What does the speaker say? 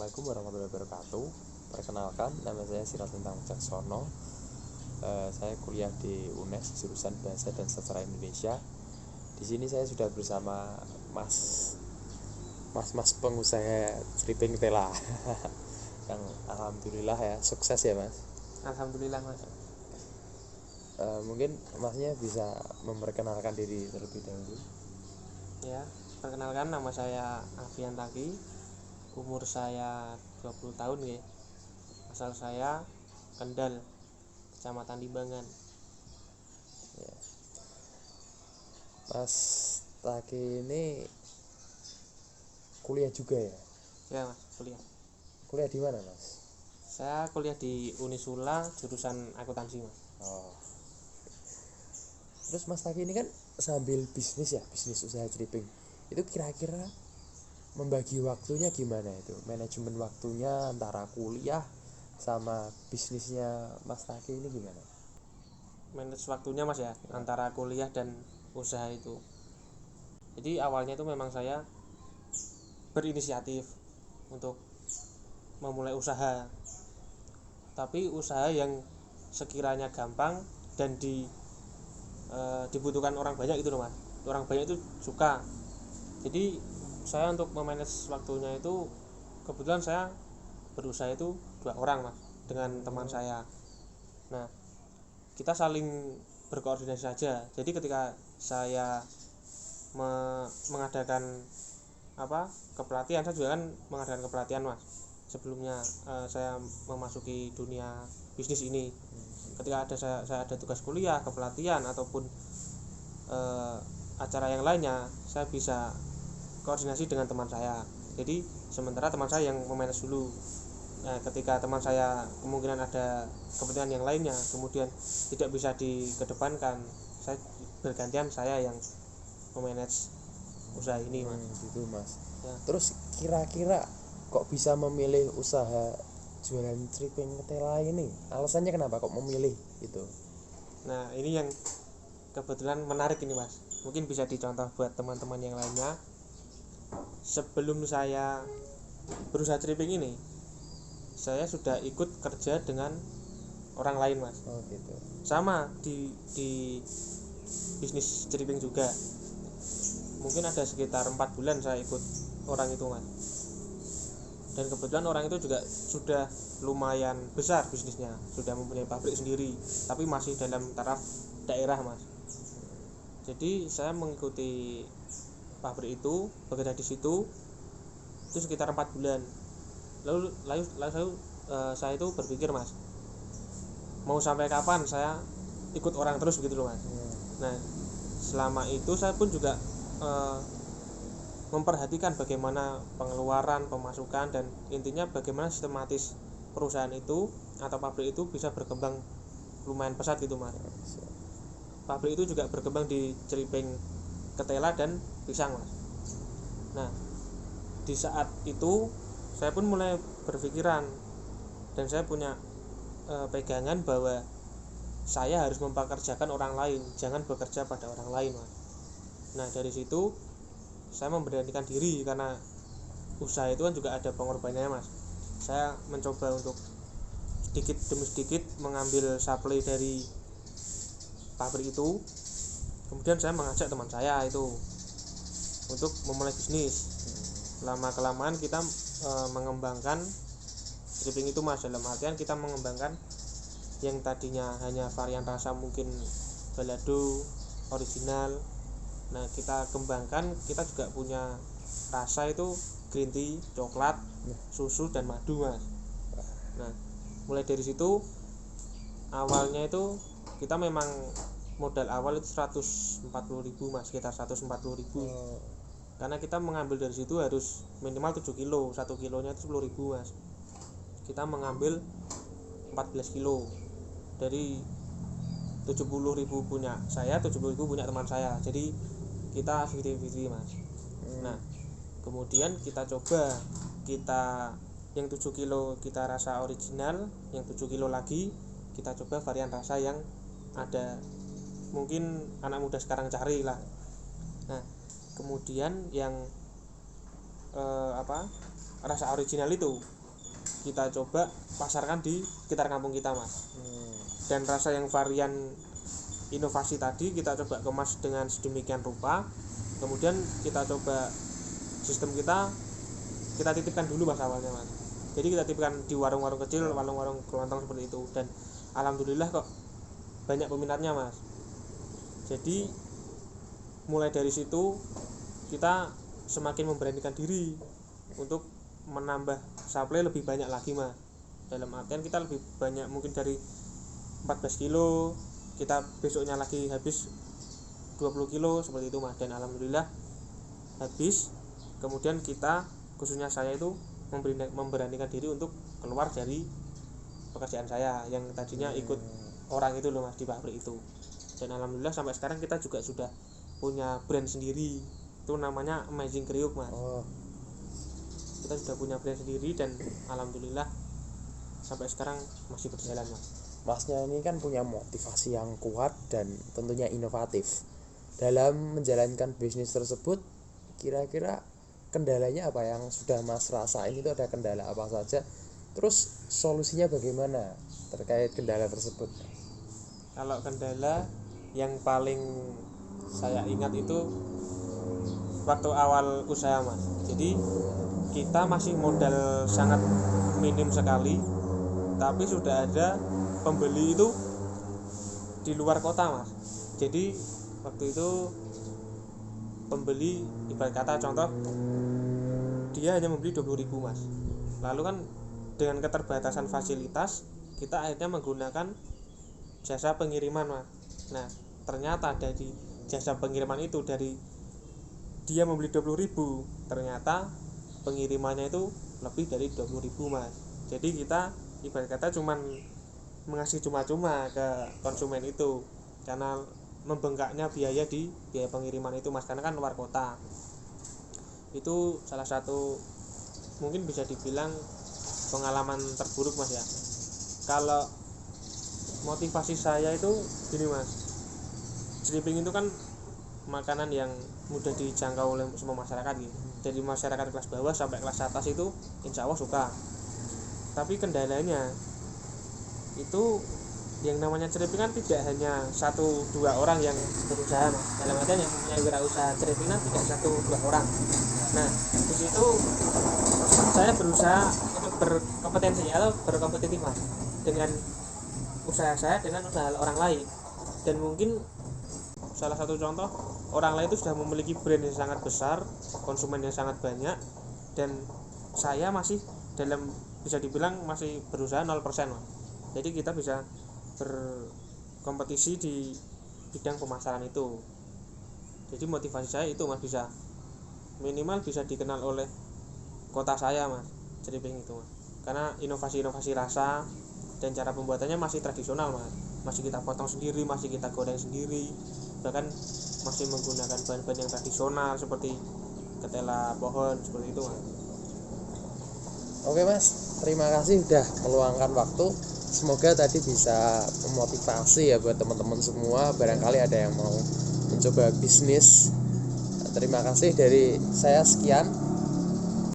Assalamualaikum warahmatullahi wabarakatuh. Perkenalkan, nama saya Siratul Wicaksono. Saya kuliah di UNES jurusan Bahasa dan Sastra Indonesia. Di sini saya sudah bersama mas pengusaha stripping tela yang alhamdulillah ya sukses ya mas. Alhamdulillah mas. Mungkin masnya bisa memperkenalkan diri terlebih dahulu. Ya, perkenalkan nama saya Alfian Taki. Umur saya 20 tahun ya. Asal saya Kendal, Kecamatan Limbangan. Ya. Mas Taki ini kuliah juga ya? Ya mas, kuliah. Kuliah di mana mas? Saya kuliah di Unisula jurusan akuntansi mas. Oh. Terus Mas Taki ini kan sambil bisnis usaha stripping. Itu kira-kira membagi waktunya gimana itu? Manajemen waktunya antara kuliah sama bisnisnya Mas Taki ini gimana? Manage waktunya mas ya, antara kuliah dan usaha itu. Jadi awalnya itu memang saya berinisiatif untuk memulai usaha. Tapi usaha yang sekiranya gampang dan dibutuhkan orang banyak gitu loh mas. Orang banyak itu suka. Jadi saya untuk memanage waktunya itu kebetulan saya berusaha itu 2 orang mas dengan teman saya. Nah, kita saling berkoordinasi saja. Jadi ketika saya mengadakan kepelatihan, saya juga kan mengadakan kepelatihan mas. Sebelumnya saya memasuki dunia bisnis ini. Ketika saya ada tugas kuliah, kepelatihan ataupun acara yang lainnya, saya bisa koordinasi dengan teman saya. Jadi sementara teman saya yang memanage dulu. Nah, ketika teman saya kemungkinan ada kepentingan yang lainnya, kemudian tidak bisa dikedepankan, saya bergantian saya yang memanage usaha ini mas. Gitu mas. Ya. Terus kira-kira kok bisa memilih usaha jualan stripping tela ini? Alasannya kenapa kok memilih itu? Nah ini yang kebetulan menarik ini mas. Mungkin bisa dicontoh buat teman-teman yang lainnya. Sebelum saya berusaha stripping ini, saya sudah ikut kerja dengan orang lain mas. Oh gitu. Sama di bisnis stripping juga. Mungkin ada sekitar 4 bulan saya ikut orang itu mas. Dan kebetulan orang itu juga sudah lumayan besar bisnisnya, sudah mempunyai pabrik sendiri, tapi masih dalam taraf daerah mas. Jadi saya mengikuti pabrik itu, bekerja di situ itu sekitar 4 bulan. Lalu saya itu berpikir mas, mau sampai kapan saya ikut orang terus begitu loh mas. Nah selama itu saya pun juga memperhatikan bagaimana pengeluaran, pemasukan, dan intinya bagaimana sistematis perusahaan itu atau pabrik itu bisa berkembang lumayan pesat gitu mas. Pabrik itu juga berkembang di stripping ketela dan pisang mas. Nah di saat itu saya pun mulai berpikiran dan saya punya pegangan bahwa saya harus mempekerjakan orang lain, jangan bekerja pada orang lain mas. Nah dari situ saya memberanikan diri karena usaha itu kan juga ada pengorbanannya mas. Saya mencoba untuk sedikit demi sedikit mengambil supply dari pabrik itu. Kemudian saya mengajak teman saya itu untuk memulai bisnis. Lama kelamaan kita mengembangkan stripping itu mas, dalam artian kita mengembangkan yang tadinya hanya varian rasa mungkin balado, original. Nah kita kembangkan, kita juga punya rasa itu green tea, coklat, susu, dan madu mas. Nah mulai dari situ awalnya itu kita memang modal awal itu 140.000 mas, sekitar 140.000. Karena kita mengambil dari situ harus minimal 7 kilo, 1 kilonya itu 10.000 mas. Kita mengambil 14 kilo dari 70.000 punya saya, 70.000 punya teman saya. Jadi kita 50-50 mas. Nah kemudian kita coba, yang 7 kilo kita rasa original, yang 7 kilo lagi kita coba varian rasa yang ada mungkin anak muda sekarang cari lah. Nah kemudian yang rasa original itu kita coba pasarkan di sekitar kampung kita mas. Dan rasa yang varian inovasi tadi kita coba kemas dengan sedemikian rupa, kemudian kita coba sistem kita titipkan dulu mas awalnya mas. Jadi kita titipkan di warung-warung kecil, warung-warung kelontong seperti itu, dan alhamdulillah kok banyak peminatnya mas. Jadi mulai dari situ kita semakin memberanikan diri untuk menambah supply lebih banyak lagi mas. Dalam artian kita lebih banyak, mungkin dari 14 kilo kita besoknya lagi habis 20 kilo seperti itu mas. Dan alhamdulillah habis. Kemudian kita, khususnya saya itu memberanikan diri untuk keluar dari pekerjaan saya yang tadinya ikut orang itu loh mas di pabrik itu. Dan alhamdulillah sampai sekarang kita juga sudah punya brand sendiri, itu namanya Amazing Kriuk mas. Kita sudah punya brand sendiri dan alhamdulillah sampai sekarang masih berjalan mas. Masnya ini kan punya motivasi yang kuat dan tentunya inovatif dalam menjalankan bisnis tersebut. Kira-kira kendalanya apa yang sudah mas rasain? Itu ada kendala apa saja, terus solusinya bagaimana terkait kendala tersebut? Kalau kendala yang paling saya ingat itu waktu awal usaha mas. Jadi kita masih modal sangat minim sekali, tapi sudah ada pembeli itu di luar kota mas. Jadi waktu itu pembeli, ibarat kata contoh, dia hanya membeli 20.000 mas. Lalu kan dengan keterbatasan fasilitas kita akhirnya menggunakan jasa pengiriman mas. Nah ternyata dari jasa pengiriman itu, dari dia membeli 20.000, ternyata pengirimannya itu lebih dari 20.000 mas. Jadi kita ibarat kata cuman mengasih cuma-cuma ke konsumen itu karena membengkaknya biaya di biaya pengiriman itu mas, karena kan luar kota. Itu salah satu mungkin bisa dibilang pengalaman terburuk mas ya. Kalau motivasi saya itu gini mas, Sleeping itu kan makanan yang mudah dijangkau oleh semua masyarakat gitu. Dari masyarakat kelas bawah sampai kelas atas itu insya Allah suka. Tapi kendalanya itu yang namanya Sleeping kan tidak hanya 1-2 orang yang berusaha mas. Dalam artian yang punya wirausaha Sleeping kan tidak 1-2 orang. Nah di situ saya berusaha untuk berkompetensi atau berkompetitif mas dengan usaha saya dengan usaha orang lain. Dan mungkin salah satu contoh, orang lain itu sudah memiliki brand yang sangat besar, konsumen yang sangat banyak, dan saya masih dalam, bisa dibilang masih berusaha 0% mas. Jadi kita bisa berkompetisi di bidang pemasaran itu. Jadi motivasi saya itu mas, bisa minimal bisa dikenal oleh kota saya mas, Sleeping itu mas. Karena inovasi-inovasi rasa dan cara pembuatannya masih tradisional mas. Masih kita potong sendiri, masih kita goreng sendiri, bahkan masih menggunakan bahan-bahan yang tradisional seperti ketela pohon seperti itu mas. Oke mas, terima kasih sudah meluangkan waktu. Semoga tadi bisa memotivasi ya buat teman-teman semua, barangkali ada yang mau mencoba bisnis. Terima kasih dari saya, sekian.